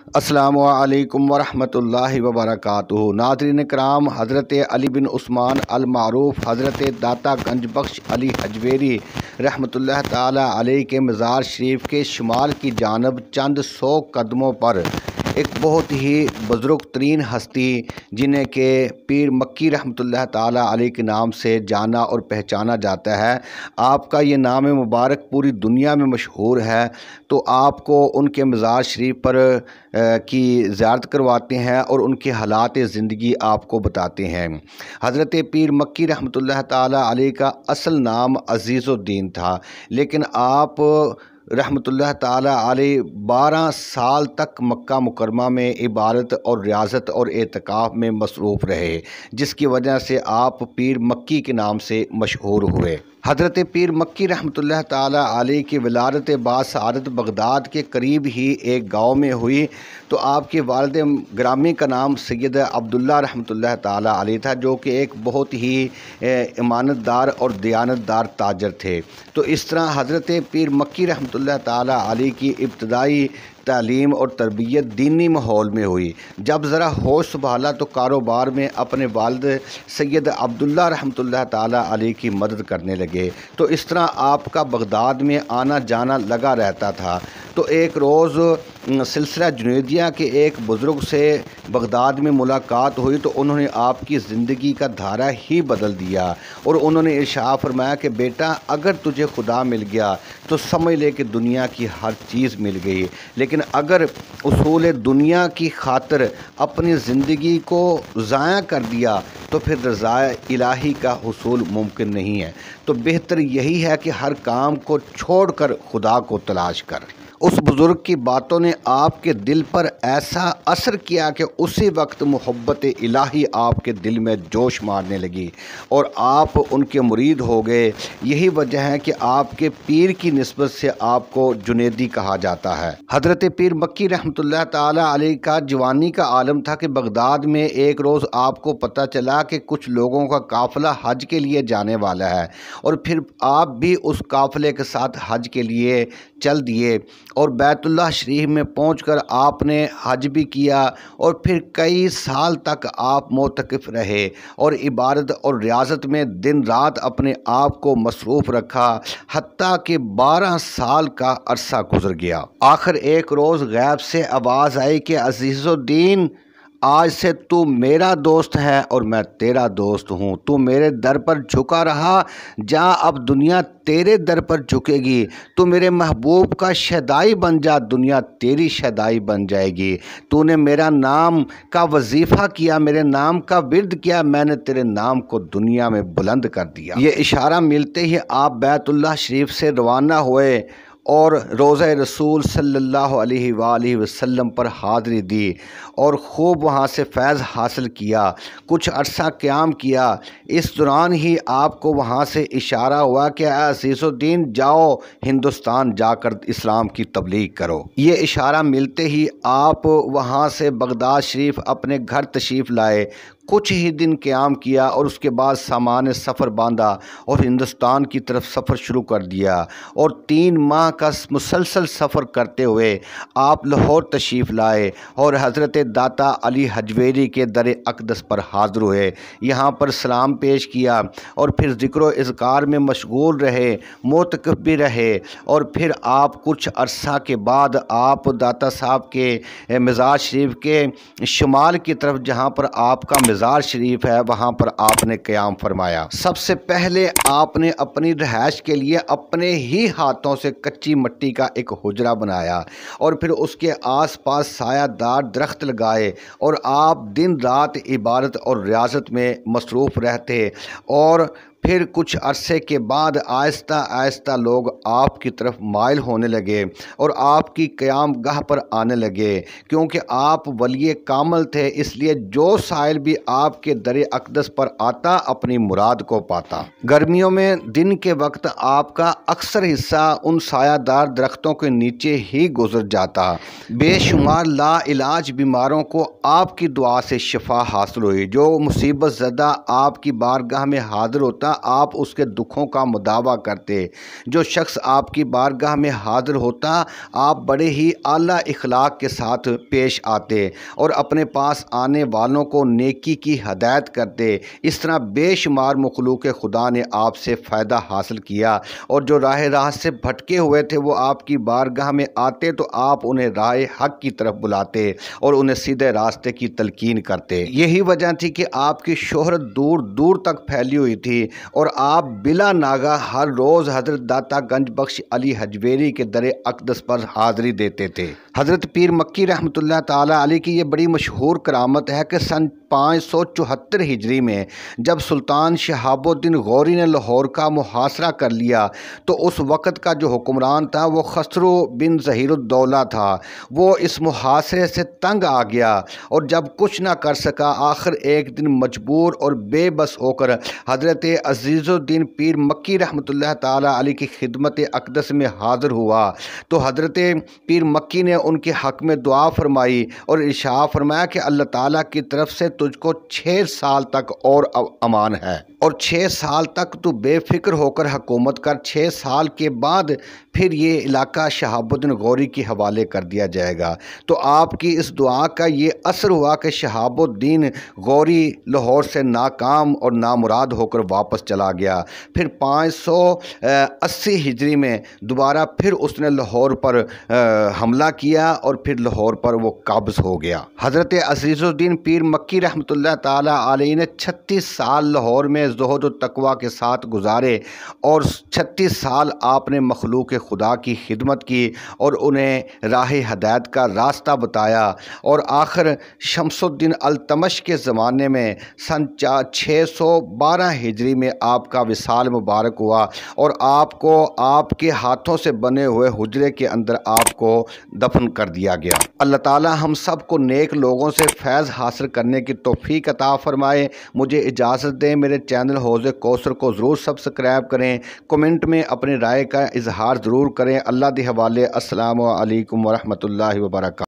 السلام علیکم ورحمۃ اللہ وبرکاتہ۔ ناظرین کرام، حضرت علی بن عثمان المعروف حضرت داتا گنج بخش علی حجویری رحمۃ اللہ تعالی علیہ کے مزار شریف کے شمال کی جانب چند 100 قدموں پر ایک بہت ہی بزرگ ترین ہستی جنہیں کہ پیر مکی رحمۃ اللہ تعالی علیہ کے نام سے جانا اور پہچانا جاتا ہے، آپ کا یہ نام مبارک پوری دنیا میں مشہور ہے، تو آپ کو ان کے مزار شریف پر کی زیارت کرواتے ہیں اور ان کے حالات زندگی آپ کو بتاتے ہیں۔ حضرت پیر مکی رحمۃ اللہ تعالی علیہ کا اصل نام عزیز الدین تھا، لیکن آپ رحمۃ اللہ تعالی علیہ 12 سال تک مکہ مکرمہ میں عبادت اور ریاضت اور اعتکاف میں مصروف رہے، جس کی وجہ سے آپ پیر مکی کے نام سے مشہور ہوئے۔ حضرت پیر مکی رحمۃ اللہ تعالی علیہ کی ولادت باسعادت بغداد کے قریب ہی ایک گاؤں میں ہوئی، تو آپ کے والد گرامی کا نام سید عبداللہ رحمۃ اللہ تعالی علیہ تھا، جو کہ ایک بہت ہی امانت دار اور دیانت دار تاجر تھے۔ تو اس طرح حضرت پیر مکی رحمۃ اللہ تعالی علیہ کی ابتدائی تعلیم اور تربیت دینی ماحول میں ہوئی۔ جب ذرا ہوش سنبھالا تو کاروبار میں اپنے والد سید عبداللہ رحمۃ اللہ تعالی علیہ کی مدد کرنے لگے، تو اس طرح آپ کا بغداد میں آنا جانا لگا رہتا تھا۔ تو ایک روز سلسلہ جنیدیہ کے ایک بزرگ سے بغداد میں ملاقات ہوئی، تو انہوں نے آپ کی زندگی کا دھارا ہی بدل دیا اور انہوں نے ارشاد فرمایا کہ بیٹا، اگر تجھے خدا مل گیا تو سمجھ لے کہ دنیا کی ہر چیز مل گئی، لیکن اگر اصول دنیا کی خاطر اپنی زندگی کو ضائع کر دیا تو پھر رضا الہی کا حصول ممکن نہیں ہے۔ تو بہتر یہی ہے کہ ہر کام کو چھوڑ کر خدا کو تلاش کر۔ اس بزرگ کی باتوں نے آپ کے دل پر ایسا اثر کیا کہ اسی وقت محبت الہی آپ کے دل میں جوش مارنے لگی اور آپ ان کے مرید ہو گئے۔ یہی وجہ ہے کہ آپ کے پیر کی نسبت سے آپ کو جنیدی کہا جاتا ہے۔ حضرت پیر مکی رحمۃ اللہ تعالی علیہ کا جوانی کا عالم تھا کہ بغداد میں ایک روز آپ کو پتہ چلا کہ کچھ لوگوں کا قافلہ حج کے لیے جانے والا ہے، اور پھر آپ بھی اس قافلے کے ساتھ حج کے لیے چل دیے اور بیت اللہ شریف میں پہنچ کر آپ نے حج بھی کیا، اور پھر کئی سال تک آپ معتکف رہے اور عبادت اور ریاضت میں دن رات اپنے آپ کو مصروف رکھا، حتیٰ کہ 12 سال کا عرصہ گزر گیا۔ آخر ایک روز غیب سے آواز آئی کہ عزیز الدین، آج سے تو میرا دوست ہے اور میں تیرا دوست ہوں، تو میرے در پر جھکا رہا، جا اب دنیا تیرے در پر جھکے گی، تو میرے محبوب کا شیدائی بن جا، دنیا تیری شیدائی بن جائے گی، تو نے میرا نام کا وظیفہ کیا، میرے نام کا ورد کیا، میں نے تیرے نام کو دنیا میں بلند کر دیا۔ یہ اشارہ ملتے ہی آپ بیت اللہ شریف سے روانہ ہوئے اور روضہ رسول صلی اللہ علیہ وآلہ وسلم پر حاضری دی اور خوب وہاں سے فیض حاصل کیا، کچھ عرصہ قیام کیا۔ اس دوران ہی آپ کو وہاں سے اشارہ ہوا کہ اے عزیز الدین، جاؤ ہندوستان جا کر اسلام کی تبلیغ کرو۔ یہ اشارہ ملتے ہی آپ وہاں سے بغداد شریف اپنے گھر تشریف لائے، کچھ ہی دن قیام کیا اور اس کے بعد سامان سفر باندھا اور ہندوستان کی طرف سفر شروع کر دیا، اور 3 ماہ کا مسلسل سفر کرتے ہوئے آپ لاہور تشریف لائے اور حضرت داتا علی حجویری کے در اقدس پر حاضر ہوئے، یہاں پر سلام پیش کیا اور پھر ذکر و اذکار میں مشغول رہے، معتکف بھی رہے، اور پھر آپ کچھ عرصہ کے بعد آپ داتا صاحب کے مزار شریف کے شمال کی طرف جہاں پر آپ کا مزار شریف ہے وہاں پر آپ نے قیام فرمایا۔ سب سے پہلے آپ نے اپنی رہائش کے لیے اپنے ہی ہاتھوں سے کچی مٹی کا ایک حجرہ بنایا اور پھر اس کے آس پاس سایہ دار درخت لگائے، اور آپ دن رات عبادت اور ریاضت میں مصروف رہتے، اور پھر کچھ عرصے کے بعد آہستہ آہستہ لوگ آپ کی طرف مائل ہونے لگے اور آپ کی قیام گاہ پر آنے لگے، کیونکہ آپ ولی کامل تھے، اس لیے جو سائل بھی آپ کے در اقدس پر آتا اپنی مراد کو پاتا۔ گرمیوں میں دن کے وقت آپ کا اکثر حصہ ان سایہ دار درختوں کے نیچے ہی گزر جاتا، بے شمار لا علاج بیماروں کو آپ کی دعا سے شفا حاصل ہوئی، جو مصیبت زدہ آپ کی بارگاہ میں حاضر ہوتا ہوتا آپ اس کے دکھوں کا مداوع کرتے۔ جو شخص آپ کی بارگاہ میں حاضر ہوتا آپ بڑے ہی اعلیٰ اخلاق کے ساتھ پیش آتے اور اپنے پاس آنے والوں کو نیکی کی ہدایت کرتے۔ اس طرح بے شمار مخلوق خدا نے آپ سے فائدہ حاصل کیا، اور جو راہ راست سے بھٹکے ہوئے تھے وہ آپ کی بارگاہ میں آتے تو آپ انہیں راہ حق کی طرف بلاتے اور انہیں سیدھے راستے کی تلقین کرتے۔ یہی وجہ تھی کہ آپ کی شہرت دور دور تک پھیلی ہوئی تھی، اور آپ بلا ناگہ ہر روز حضرت داتا گنج بخش علی حجویری کے در اقدس پر حاضری دیتے تھے۔ حضرت پیر مکی رحمۃ اللہ تعالیٰ علیہ کی یہ بڑی مشہور کرامت ہے کہ سن 574 ہجری میں جب سلطان شہاب الدین غوری نے لاہور کا محاصرہ کر لیا تو اس وقت کا جو حکمران تھا وہ خسرو بن ظہیر الدولہ تھا۔ وہ اس محاصرے سے تنگ آ گیا اور جب کچھ نہ کر سکا آخر ایک دن مجبور اور بے بس ہو کر حضرت عزیز الدین پیر مکی رحمۃ اللہ تعالیٰ علیہ کی خدمت اقدس میں حاضر ہوا تو حضرت پیر مکی نے ان کے حق میں دعا فرمائی اور ارشاد فرمایا کہ اللہ تعالیٰ کی طرف سے تجھ کو 6 سال تک اور امان ہے، اور 6 سال تک تو بے فکر ہو کر حکومت کر۔ 6 سال کے بعد پھر یہ علاقہ شہاب الدین غوری کے حوالے کر دیا جائے گا۔ تو آپ کی اس دعا کا یہ اثر ہوا کہ شہاب الدین غوری لاہور سے ناکام اور نامراد ہو کر واپس چلا گیا۔ پھر 580 ہجری میں دوبارہ پھر اس نے لاہور پر حملہ کیا اور پھر لاہور پر وہ قابض ہو گیا۔ حضرت عزیز الدین پیر مکی رحمۃ اللہ تعالیٰ علیہ نے 36 سال لاہور میں زہد و تقویٰ کے ساتھ گزارے، اور 36 سال آپ نے مخلوق خدا کی خدمت کی اور انہیں راہ ہدایت کا راستہ بتایا، اور آخر شمس الدین التمش کے زمانے میں سن 612 ہجری میں آپ کا وصال مبارک ہوا، اور آپ کو آپ کے ہاتھوں سے بنے ہوئے حجرے کے اندر آپ کو دفن کر دیا گیا۔ اللہ تعالی ہم سب کو نیک لوگوں سے فیض حاصل کرنے کی توفیق عطا فرمائے۔ مجھے اجازت دیں، میرے چینل حوض کوثر کو ضرور سبسکرائب کریں، کمنٹ میں اپنے رائے کا اظہار ضرور کریں۔ اللہ کے حوالے، السلام علیکم ورحمۃ اللہ وبرکاتہ۔